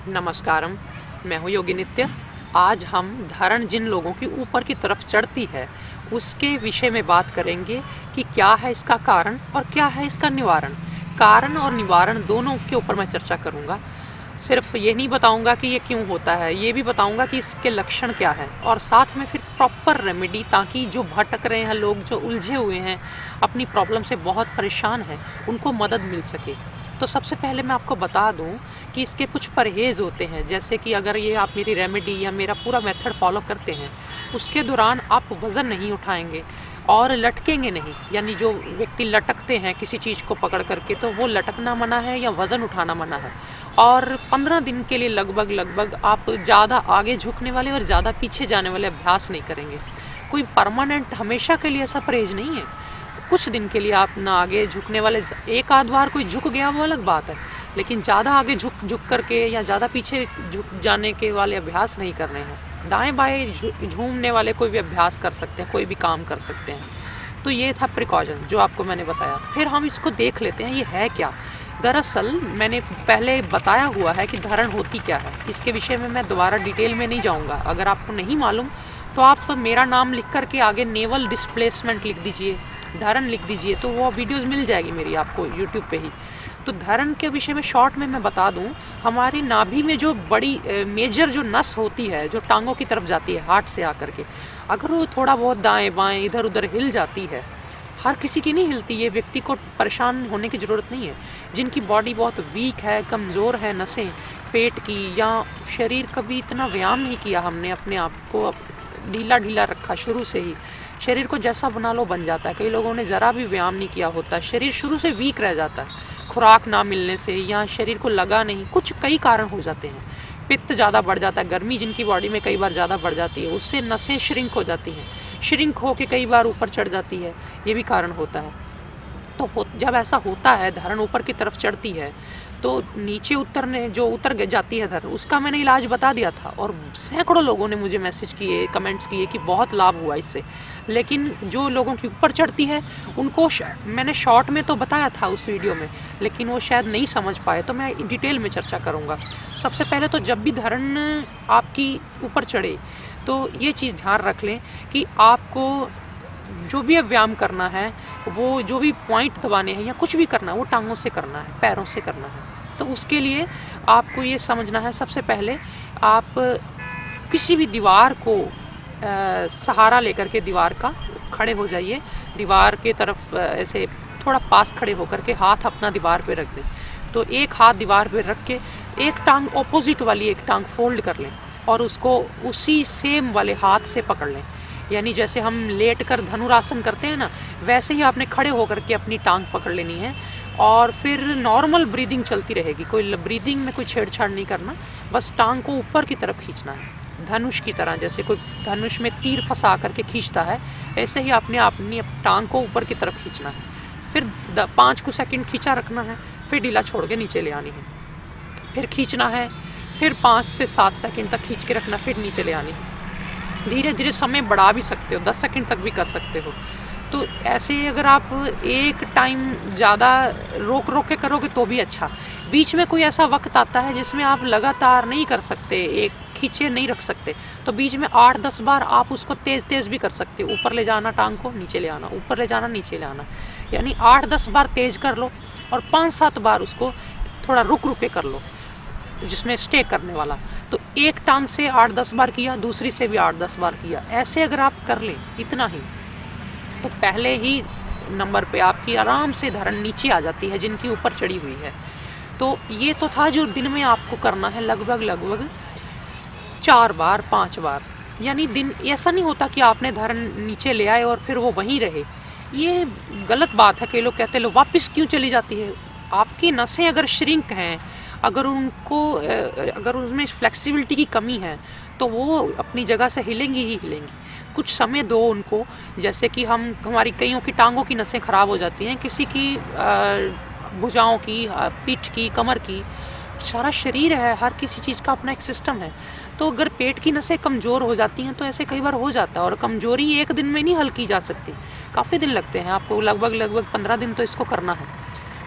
नमस्कारम, मैं हूँ योगी नित्य। आज हम धरण जिन लोगों की ऊपर की तरफ चढ़ती है उसके विषय में बात करेंगे कि क्या है इसका कारण और क्या है इसका निवारण। कारण और निवारण दोनों के ऊपर मैं चर्चा करूँगा। सिर्फ ये नहीं बताऊँगा कि ये क्यों होता है, ये भी बताऊँगा कि इसके लक्षण क्या है और साथ में फिर प्रॉपर रेमेडी, ताकि जो भटक रहे हैं लोग, जो उलझे हुए हैं, अपनी प्रॉब्लम से बहुत परेशान हैं, उनको मदद मिल सके। तो सबसे पहले मैं आपको बता दूं कि इसके कुछ परहेज़ होते हैं। जैसे कि अगर ये आप मेरी रेमेडी या मेरा पूरा मेथड फॉलो करते हैं, उसके दौरान आप वज़न नहीं उठाएंगे और लटकेंगे नहीं। यानी जो व्यक्ति लटकते हैं किसी चीज़ को पकड़ करके, तो वो लटकना मना है या वज़न उठाना मना है। और 15 दिन के लिए लगभग आप ज़्यादा आगे झुकने वाले और ज़्यादा पीछे जाने वाले अभ्यास नहीं करेंगे। कोई परमानेंट हमेशा के लिए ऐसा परहेज नहीं है। कुछ दिन के लिए आप ना आगे झुकने वाले, एक आध बार कोई झुक गया वो अलग बात है, लेकिन ज़्यादा आगे झुक करके या ज़्यादा पीछे झुक जाने के वाले अभ्यास नहीं करने हैं। दाएं बाएं झूमने वाले कोई भी अभ्यास कर सकते हैं, कोई भी काम कर सकते हैं। तो ये था प्रिकॉशन जो आपको मैंने बताया। फिर हम इसको देख लेते हैं ये है क्या। दरअसल मैंने पहले बताया हुआ है कि धरण होती क्या है। इसके विषय में मैं दोबारा डिटेल में नहीं जाऊँगा। अगर आपको नहीं मालूम तो आप मेरा नाम लिख करके आगे नेवल डिस्प्लेसमेंट लिख दीजिए, धरण लिख दीजिए, तो वो वीडियोस मिल जाएगी मेरी आपको यूट्यूब पे ही। तो धरण के विषय में शॉर्ट में मैं बता दूं, हमारी नाभि में जो बड़ी मेजर जो नस होती है, जो टांगों की तरफ जाती है हार्ट से आकर के, अगर वो थोड़ा बहुत दाएं बाएं इधर उधर हिल जाती है, हर किसी की नहीं हिलती, ये व्यक्ति को परेशान होने की ज़रूरत नहीं है। जिनकी बॉडी बहुत वीक है, कमज़ोर है, नसें पेट की, या शरीर कभी इतना व्यायाम नहीं किया हमने, अपने आप को ढीला ढीला रखा शुरू से ही, शरीर को जैसा बना लो बन जाता है। कई लोगों ने ज़रा भी व्यायाम नहीं किया होता, शरीर शुरू से वीक रह जाता है, खुराक ना मिलने से या शरीर को लगा नहीं, कुछ कई कारण हो जाते हैं। पित्त ज़्यादा बढ़ जाता है, गर्मी जिनकी बॉडी में कई बार ज़्यादा बढ़ जाती है, उससे नसें श्रिंक हो जाती हैं, श्रिंक हो के कई बार ऊपर चढ़ जाती है, ये भी कारण होता है। तो जब ऐसा होता है, धरण ऊपर की तरफ चढ़ती है, तो नीचे उतर जाती है धरण, उसका मैंने इलाज बता दिया था और सैकड़ों लोगों ने मुझे मैसेज किए, कमेंट्स किए कि बहुत लाभ हुआ इससे। लेकिन जो लोगों की ऊपर चढ़ती है उनको मैंने शॉर्ट में तो बताया था उस वीडियो में, लेकिन वो शायद नहीं समझ पाए, तो मैं डिटेल में चर्चा करूँगा। सबसे पहले तो जब भी धरण आपकी ऊपर चढ़े तो ये चीज़ ध्यान रख लें कि आपको जो भी व्यायाम करना है, वो जो भी पॉइंट दबाने हैं या कुछ भी करना है, वो टांगों से करना है, पैरों से करना है। तो उसके लिए आपको ये समझना है, सबसे पहले आप किसी भी दीवार को सहारा लेकर के दीवार का खड़े हो जाइए। दीवार के तरफ ऐसे थोड़ा पास खड़े होकर के हाथ अपना दीवार पे रख दें। तो एक हाथ दीवार पे रख के एक टांग ऑपोजिट वाली एक टांग फोल्ड कर लें और उसको उसी सेम वाले हाथ से पकड़ लें। यानी जैसे हम लेट कर धनुरासन करते हैं ना, वैसे ही आपने खड़े होकर के अपनी टांग पकड़ लेनी है और फिर नॉर्मल ब्रीदिंग चलती रहेगी। कोई ब्रीदिंग में कोई छेड़छाड़ नहीं करना, बस टांग को ऊपर की तरफ खींचना है, धनुष की तरह। जैसे कोई धनुष में तीर फंसा करके खींचता है, ऐसे ही आपने अपनी टांग को ऊपर की तरफ खींचना है। फिर 5 कुछ सेकंड खींचा रखना है, फिर ढीला छोड़ के नीचे ले आनी है, फिर खींचना है, फिर 5 से 7 सेकंड तक खींच के रखना, फिर नीचे ले आनी है। धीरे धीरे समय बढ़ा भी सकते हो, 10 सेकंड तक भी कर सकते हो। तो ऐसे अगर आप एक टाइम ज़्यादा रोक के करोगे तो भी अच्छा। बीच में कोई ऐसा वक्त आता है जिसमें आप लगातार नहीं कर सकते, एक खींचे नहीं रख सकते, तो बीच में 8-10 बार आप उसको तेज़ भी कर सकते हो। ऊपर ले जाना टांग को, नीचे ले आना, ऊपर ले जाना, नीचे ले आना, यानी 8-10 बार तेज़ कर लो और 5-7 बार उसको थोड़ा रुक के कर लो, जिसमें स्टे करने वाला। तो एक टांग से 8-10 बार किया, दूसरी से भी 8-10 बार किया। ऐसे अगर आप कर लें इतना ही, तो पहले ही नंबर पे आपकी आराम से धरण नीचे आ जाती है, जिनकी ऊपर चढ़ी हुई है। तो ये तो था जो दिन में आपको करना है, लगभग 4 बार 5 बार। यानी दिन ऐसा नहीं होता कि आपने धरण नीचे ले आए और फिर वो वहीं रहे, ये गलत बात है। कई लोग कहते हैं लो वापस क्यों चली जाती है। आपकी नसें अगर श्रिंक हैं, अगर उसमें फ्लेक्सिबिलिटी की कमी है, तो वो अपनी जगह से हिलेंगी ही हिलेंगी। कुछ समय दो उनको। जैसे कि हमारी कईयों की टांगों की नसें ख़राब हो जाती हैं, किसी की भुजाओं की, पीठ की, कमर की, सारा शरीर है, हर किसी चीज़ का अपना एक सिस्टम है। तो अगर पेट की नसें कमज़ोर हो जाती हैं तो ऐसे कई बार हो जाता है, और कमज़ोरी एक दिन में नहीं हल की जा सकती, काफ़ी दिन लगते हैं आपको, लगभग 15 दिन तो इसको करना है।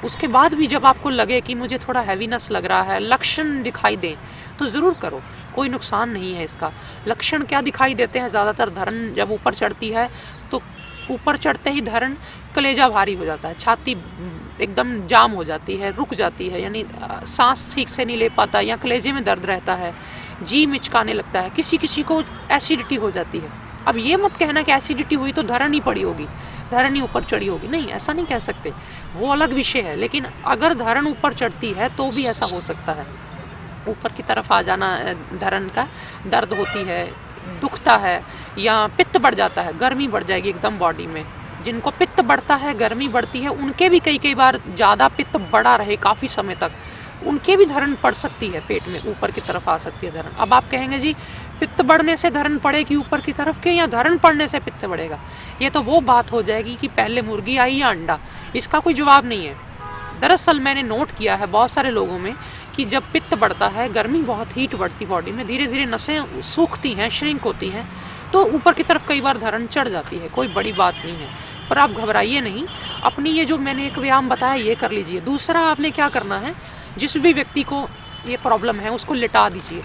उसके बाद भी जब आपको लगे कि मुझे थोड़ा हैवीनेस लग रहा है, लक्षण दिखाई दें, तो ज़रूर करो, कोई नुकसान नहीं है इसका। लक्षण क्या दिखाई देते हैं? ज़्यादातर धरण जब ऊपर चढ़ती है तो ऊपर चढ़ते ही धरण कलेजा भारी हो जाता है, छाती एकदम जाम हो जाती है, रुक जाती है, यानी सांस ठीक से नहीं ले पाता, या कलेजे में दर्द रहता है, जी मिचकाने लगता है, किसी किसी को एसिडिटी हो जाती है। अब ये मत कहना कि एसिडिटी हुई तो धरण ही पड़ी होगी, धरण ही ऊपर चढ़ी होगी, नहीं, ऐसा नहीं कह सकते, वो अलग विषय है। लेकिन अगर धरण ऊपर चढ़ती है तो भी ऐसा हो सकता है, ऊपर की तरफ आ जाना धरण का, दर्द होती है, दुखता है, या पित्त बढ़ जाता है, गर्मी बढ़ जाएगी एकदम बॉडी में। जिनको पित्त बढ़ता है, गर्मी बढ़ती है, उनके भी कई बार ज़्यादा पित्त बढ़ा रहे काफ़ी समय तक, उनके भी धरण पड़ सकती है, पेट में ऊपर की तरफ आ सकती है धरण। अब आप कहेंगे जी पित्त बढ़ने से धरण पड़ेगी ऊपर की तरफ के, या धरण पड़ने से पित्त बढ़ेगा? ये तो वो बात हो जाएगी कि पहले मुर्गी आई या अंडा, इसका कोई जवाब नहीं है। दरअसल मैंने नोट किया है बहुत सारे लोगों में कि जब पित्त बढ़ता है, गर्मी बहुत हीट बढ़ती बॉडी में, धीरे धीरे नसें सूखती हैं, श्रिंक होती हैं, तो ऊपर की तरफ कई बार धरण चढ़ जाती है, कोई बड़ी बात नहीं है। पर आप घबराइए नहीं, अपनी ये जो मैंने एक व्यायाम बताया ये कर लीजिए। दूसरा आपने क्या करना है, जिस भी व्यक्ति को ये प्रॉब्लम है उसको लिटा दीजिए,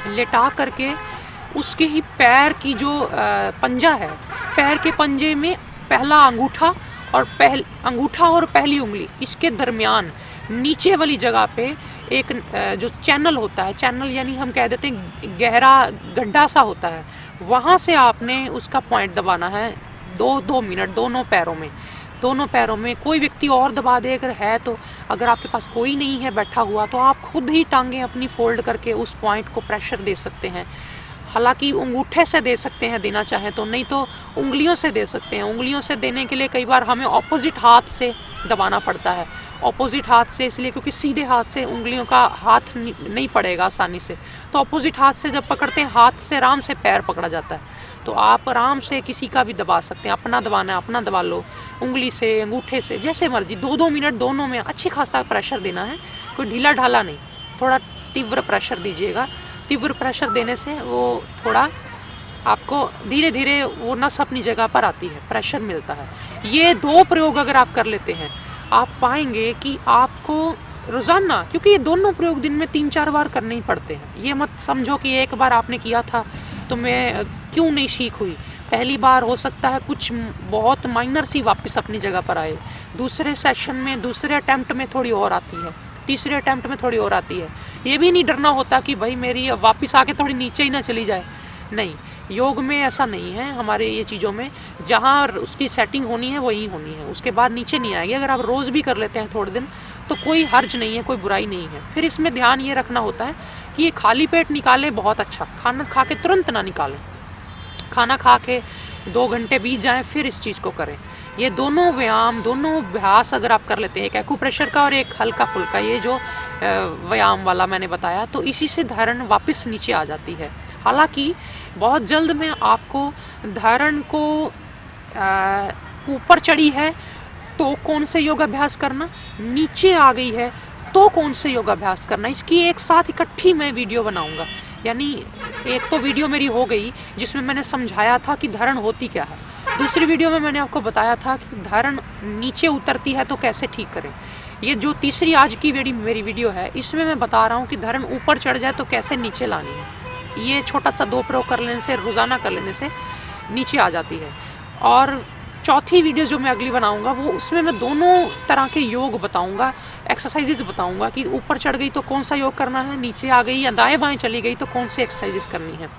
लिटा करके उसके ही पैर की जो पंजा है, पैर के पंजे में पहला अंगूठा और पहली उंगली, इसके दरमियान नीचे वाली जगह पे एक जो चैनल होता है, चैनल यानी हम कह देते हैं गहरा गड्ढा सा होता है, वहाँ से आपने उसका पॉइंट दबाना है 2 मिनट, दोनों पैरों में। कोई व्यक्ति और दबा दे अगर है तो, अगर आपके पास कोई नहीं है बैठा हुआ तो आप खुद ही टांगें अपनी फोल्ड करके उस पॉइंट को प्रेशर दे सकते हैं। हालांकि अंगूठे से दे सकते हैं देना चाहें तो, नहीं तो उंगलियों से दे सकते हैं। उंगलियों से देने के लिए कई बार हमें ऑपोजिट हाथ से दबाना पड़ता है। ऑपोजिट हाथ से इसलिए क्योंकि सीधे हाथ से उंगलियों का हाथ नहीं पड़ेगा आसानी से, तो ऑपोजिट हाथ से जब पकड़ते हैं, हाथ से आराम से पैर पकड़ा जाता है। तो आप आराम से किसी का भी दबा सकते हैं, अपना दबाना है अपना दबा लो, उंगली से, अंगूठे से, जैसे मर्जी। 2 मिनट दोनों में अच्छी खासा प्रेशर देना है, कोई ढीला ढाला नहीं, थोड़ा तीव्र प्रेशर दीजिएगा। तीव्र प्रेशर देने से वो थोड़ा आपको धीरे धीरे वो नस अपनी जगह पर आती है, प्रेशर मिलता है। ये 2 प्रयोग अगर आप कर लेते हैं, आप पाएंगे कि आपको रोज़ाना, क्योंकि ये दोनों प्रयोग दिन में 3-4 बार करने ही पड़ते हैं। ये मत समझो कि एक बार आपने किया था तो मैं क्यों नहीं ठीक हुई। पहली बार हो सकता है कुछ बहुत माइनर सी वापस अपनी जगह पर आए, दूसरे सेशन में, दूसरे अटैम्प्ट में थोड़ी और आती है, तीसरे अटैम्प्ट में थोड़ी और आती है। ये भी नहीं डरना होता कि भाई मेरी वापस आके थोड़ी नीचे ही ना चली जाए, नहीं, योग में ऐसा नहीं है। हमारे ये चीज़ों में जहाँ उसकी सेटिंग होनी है वही होनी है, उसके बाद नीचे नहीं आएगी। अगर आप रोज़ भी कर लेते हैं थोड़े दिन तो कोई हर्ज नहीं है, कोई बुराई नहीं है। फिर इसमें ध्यान ये रखना होता है कि ये खाली पेट निकालें बहुत अच्छा, खाना खा के तुरंत ना निकालें, खाना खा के 2 घंटे बीत जाएं फिर इस चीज़ को करें। ये दोनों व्यायाम, दोनों अभ्यास अगर आप कर लेते हैं, एक एक्यूप्रेशर का और एक हल्का फुल्का, ये जो व्यायाम वाला मैंने बताया, तो इसी से धारण वापस नीचे आ जाती है। हालांकि बहुत जल्द में आपको धारण को ऊपर चढ़ी है तो कौन से योगाभ्यास करना, नीचे आ गई है तो कौन से योगाभ्यास करना, इसकी एक साथ इकट्ठी मैं वीडियो बनाऊंगा। यानी एक तो वीडियो मेरी हो गई जिसमें मैंने समझाया था कि धारण होती क्या है, दूसरी वीडियो में मैंने आपको बताया था कि धारण नीचे उतरती है तो कैसे ठीक करें। ये जो तीसरी आज की मेरी वीडियो है, इसमें मैं बता रहा हूँ कि धारण ऊपर चढ़ जाए तो कैसे नीचे लानी है। ये छोटा सा 2 प्रयोग कर लेने से, रोज़ाना कर लेने से नीचे आ जाती है। और चौथी वीडियो जो मैं अगली बनाऊंगा वो, उसमें मैं दोनों तरह के योग बताऊंगा, एक्सरसाइजेज बताऊंगा कि ऊपर चढ़ गई तो कौन सा योग करना है, नीचे आ गई या दाएं बाएं चली गई तो कौन सी एक्सरसाइजेज करनी है।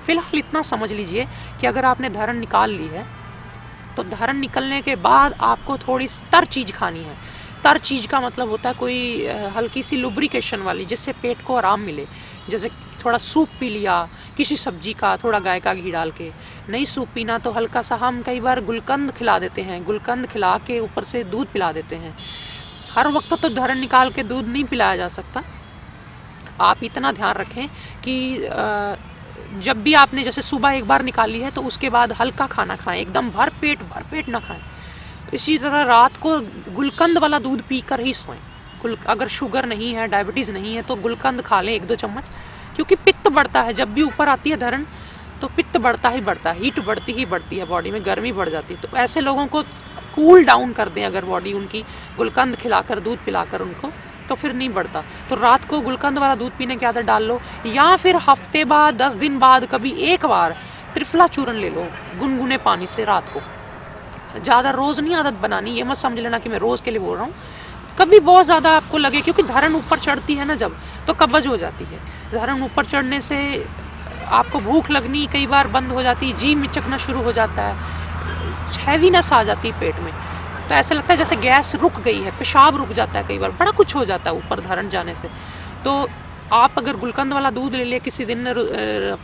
फिलहाल इतना समझ लीजिए कि अगर आपने धारण निकाल ली है तो धारण निकलने के बाद आपको थोड़ी तर चीज़ खानी है। तर चीज़ का मतलब होता है कोई हल्की सी लुब्रिकेशन वाली, जिससे पेट को आराम मिले। जैसे थोड़ा सूप पी लिया किसी सब्जी का, थोड़ा गाय का घी डाल के। नहीं सूप पीना तो हल्का सा हम कई बार गुलकंद खिला देते हैं, गुलकंद खिला के ऊपर से दूध पिला देते हैं। हर वक्त तो धारण निकाल के दूध नहीं पिलाया जा सकता। आप इतना ध्यान रखें कि जब भी आपने जैसे सुबह एक बार निकाली है तो उसके बाद हल्का खाना खाएं, एकदम भर पेट ना खाएं। इसी तरह रात को गुलकंद वाला दूध पी कर ही सोएं। अगर शुगर नहीं है, डायबिटीज़ नहीं है तो गुलकंद खा लें 1-2 चम्मच, क्योंकि पित्त बढ़ता है जब भी ऊपर आती है धारण, तो पित्त बढ़ता ही बढ़ता है, हीट बढ़ती ही बढ़ती है, बॉडी में गर्मी बढ़ जाती है। तो ऐसे लोगों को कूल डाउन कर दें अगर बॉडी उनकी, गुलकंद खिलाकर, दूध पिलाकर उनको, तो फिर नहीं बढ़ता। तो रात को गुलकंद वाला दूध पीने की आदत डाल लो, या फिर हफ्ते बाद 10 दिन बाद कभी एक बार त्रिफला चूर्ण ले लो गुनगुने पानी से रात को। ज़्यादा रोज़ नहीं आदत बनानी, ये मत समझ लेना कि मैं रोज़ के लिए बोल रहा हूँ। कभी बहुत ज़्यादा आपको लगे, क्योंकि धरण ऊपर चढ़ती है ना जब, तो कब्ज हो जाती है। धरण ऊपर चढ़ने से आपको भूख लगनी कई बार बंद हो जाती है, जी मिचकना शुरू हो जाता है, हैवीनेस आ जाती है पेट में, तो ऐसा लगता है जैसे गैस रुक गई है, पेशाब रुक जाता है, कई बार बड़ा कुछ हो जाता है ऊपर धरण जाने से। तो आप अगर गुलकंद वाला दूध ले ले किसी दिन,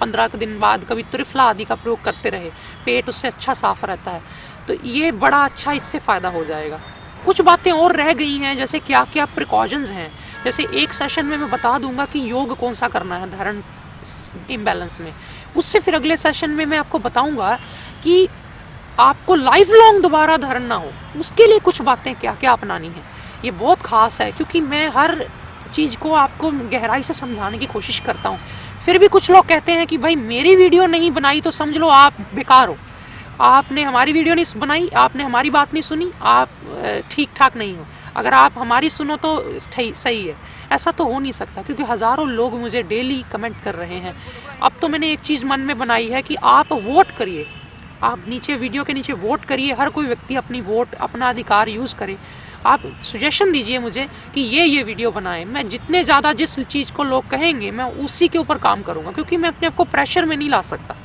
15 दिन बाद कभी त्रिफला आदि का प्रयोग करते रहे, पेट उससे अच्छा साफ रहता है, तो ये बड़ा अच्छा इससे फ़ायदा हो जाएगा। कुछ बातें और रह गई हैं, जैसे क्या क्या प्रिकॉशंस हैं, जैसे एक सेशन में मैं बता दूंगा कि योग कौन सा करना है धरण इम्बैलेंस में, उससे फिर अगले सेशन में मैं आपको बताऊंगा कि आपको लाइफ लॉन्ग दोबारा धरण ना हो, उसके लिए कुछ बातें क्या क्या अपनानी है। ये बहुत खास है, क्योंकि मैं हर चीज़ को आपको गहराई से समझाने की कोशिश करता हूँ। फिर भी कुछ लोग कहते हैं कि भाई मेरी वीडियो नहीं बनाई तो समझ लो आप बेकार हो, आपने हमारी वीडियो नहीं बनाई, आपने हमारी बात नहीं सुनी, आप ठीक ठाक नहीं हो, अगर आप हमारी सुनो तो सही है। ऐसा तो हो नहीं सकता, क्योंकि हज़ारों लोग मुझे डेली कमेंट कर रहे हैं। अब तो मैंने एक चीज़ मन में बनाई है कि आप वोट करिए, आप नीचे वीडियो के नीचे वोट करिए, हर कोई व्यक्ति अपनी वोट, अपना अधिकार यूज़ करे। आप सुजेशन दीजिए मुझे कि ये वीडियो बनाएं, मैं जितने ज़्यादा जिस चीज़ को लोग कहेंगे मैं उसी के ऊपर काम करूँगा, क्योंकि मैं अपने आप को प्रेशर में नहीं ला सकता।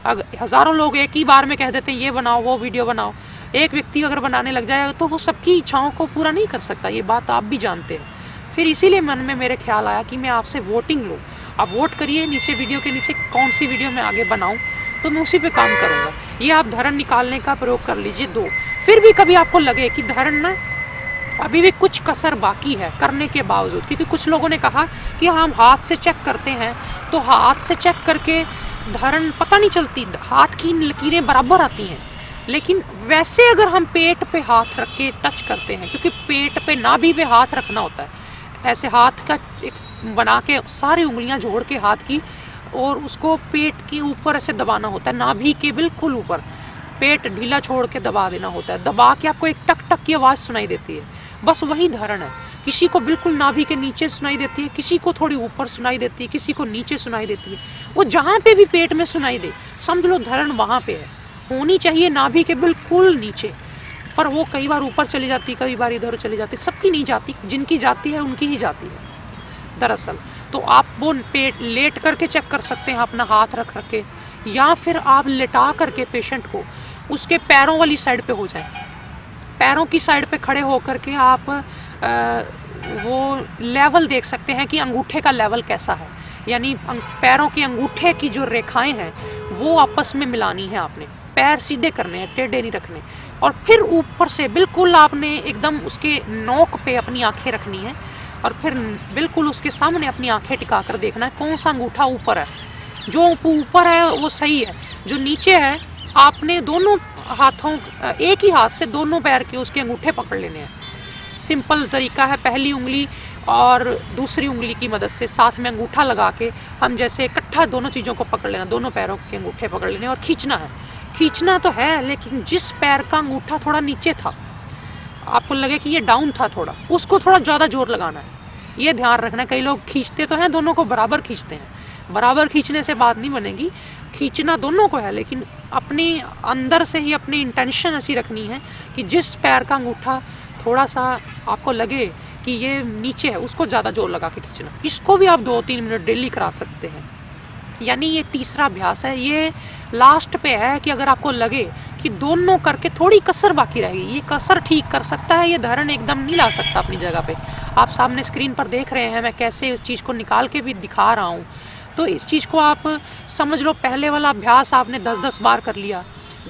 अगर हज़ारों लोग एक ही बार में कह देते हैं ये बनाओ वो वीडियो बनाओ, एक व्यक्ति अगर बनाने लग जाएगा तो वो सबकी इच्छाओं को पूरा नहीं कर सकता, ये बात आप भी जानते हैं। फिर इसीलिए मन में मेरे ख्याल आया कि मैं आपसे वोटिंग लूँ, आप वोट करिए नीचे वीडियो के नीचे कौन सी वीडियो मैं आगे बनाऊँ, तो मैं उसी पे काम करूँगा। ये आप धरण निकालने का प्रयोग कर लीजिए 2। फिर भी कभी आपको लगे कि धरण ना अभी भी कुछ कसर बाकी है करने के बावजूद, क्योंकि कुछ लोगों ने कहा कि हम हाथ से चेक करते हैं, तो हाथ से चेक करके धरण पता नहीं चलती, हाथ की लकीरें बराबर आती हैं, लेकिन वैसे अगर हम पेट पे हाथ रख के टच करते हैं, क्योंकि पेट पे नाभि पे हाथ रखना होता है, ऐसे हाथ का एक बना के सारी उंगलियां जोड़ के हाथ की, और उसको पेट के ऊपर ऐसे दबाना होता है, नाभि के बिल्कुल ऊपर, पेट ढीला छोड़ के दबा देना होता है, दबा के आपको एक टक टक की आवाज़ सुनाई देती है, बस वही धरण है। किसी को बिल्कुल नाभि के नीचे सुनाई देती है, किसी को थोड़ी ऊपर सुनाई देती है, किसी को नीचे सुनाई देती है, वो जहाँ पे भी पेट में सुनाई दे समझ लो धरण वहाँ पे है। होनी चाहिए नाभि के बिल्कुल नीचे, पर वो कई बार ऊपर चली जाती, कई बार इधर चली जाती, सबकी नहीं जाती, जिनकी जाती है उनकी ही जाती है दरअसल। तो आप वो पेट लेट करके चेक कर सकते हैं अपना हाथ रख रख के, या फिर आप लेटा करके पेशेंट को उसके पैरों वाली साइड पे हो जाए, पैरों की साइड पे खड़े होकर के आप वो लेवल देख सकते हैं कि अंगूठे का लेवल कैसा है, यानी पैरों के अंगूठे की जो रेखाएं हैं वो आपस में मिलानी है आपने, पैर सीधे करने हैं, टेढ़े नहीं रखने, और फिर ऊपर से बिल्कुल आपने एकदम उसके नोक पे अपनी आंखें रखनी है, और फिर बिल्कुल उसके सामने अपनी आंखें टिका कर देखना है कौन सा अंगूठा ऊपर है। जो ऊपर है वो सही है, जो नीचे है आपने दोनों हाथों, एक ही हाथ से दोनों पैर के उसके अंगूठे पकड़ लेने हैं। सिंपल तरीका है, पहली उंगली और दूसरी उंगली की मदद से साथ में अंगूठा लगा के हम जैसे इकट्ठा दोनों चीज़ों को पकड़ लेना, दोनों पैरों के अंगूठे पकड़ लेने और खींचना है। खींचना तो है, लेकिन जिस पैर का अंगूठा थोड़ा नीचे था, आपको लगे कि ये डाउन था थोड़ा, उसको थोड़ा ज़्यादा जोर लगाना है, ये ध्यान रखना। कई लोग खींचते तो हैं, दोनों को बराबर खींचते हैं, बराबर खींचने से बात नहीं बनेगी, खींचना दोनों को है, लेकिन अपने अंदर से ही अपनी इंटेंशन ऐसी रखनी है कि जिस पैर का अंगूठा थोड़ा सा आपको लगे कि ये नीचे है, उसको ज़्यादा जोर लगा के खींचना। इसको भी आप 2-3 मिनट डेली करा सकते हैं। यानी ये तीसरा अभ्यास है, ये लास्ट पे है कि अगर आपको लगे कि दोनों करके थोड़ी कसर बाकी रहेगी, ये कसर ठीक कर सकता है, ये धरण एकदम नहीं ला सकता अपनी जगह पे। आप सामने स्क्रीन पर देख रहे हैं मैं कैसे उस चीज़ को निकाल के भी दिखा रहा हूँ, तो इस चीज़ को आप समझ लो, पहले वाला अभ्यास आपने 10-10 बार कर लिया,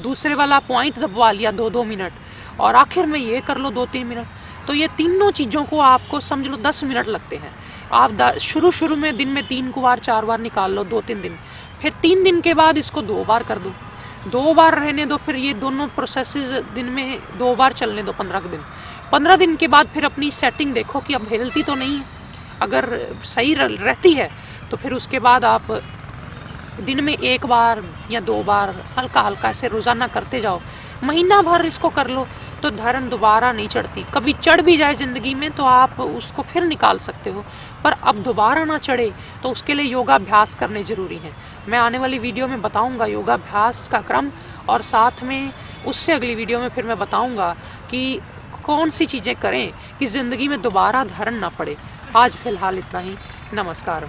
दूसरे वाला पॉइंट दबवा लिया 2-2 मिनट, और आखिर में ये कर लो 2-3 मिनट, तो ये तीनों चीज़ों को आपको समझ लो 10 मिनट लगते हैं। आप शुरू में दिन में 3 बार 4 बार निकाल लो 2-3 दिन, फिर 3 दिन के बाद इसको 2 बार कर दो, 2 बार रहने दो, फिर ये दोनों प्रोसेसेस दिन में 2 बार चलने दो 15 दिन। 15 दिन के बाद फिर अपनी सेटिंग देखो कि अब हिलती तो नहीं है, अगर सही रहती है तो फिर उसके बाद आप दिन में 1 बार या 2 बार हल्का हल्का ऐसे रोज़ाना करते जाओ, महीना भर इसको कर लो, तो धरण दोबारा नहीं चढ़ती। कभी चढ़ भी जाए ज़िंदगी में तो आप उसको फिर निकाल सकते हो, पर अब दोबारा ना चढ़े तो उसके लिए योगाभ्यास करने ज़रूरी हैं। मैं आने वाली वीडियो में बताऊंगा योगाभ्यास का क्रम, और साथ में उससे अगली वीडियो में फिर मैं बताऊंगा कि कौन सी चीज़ें करें कि ज़िंदगी में दोबारा धरण ना पड़े। आज फ़िलहाल इतना ही। नमस्कार।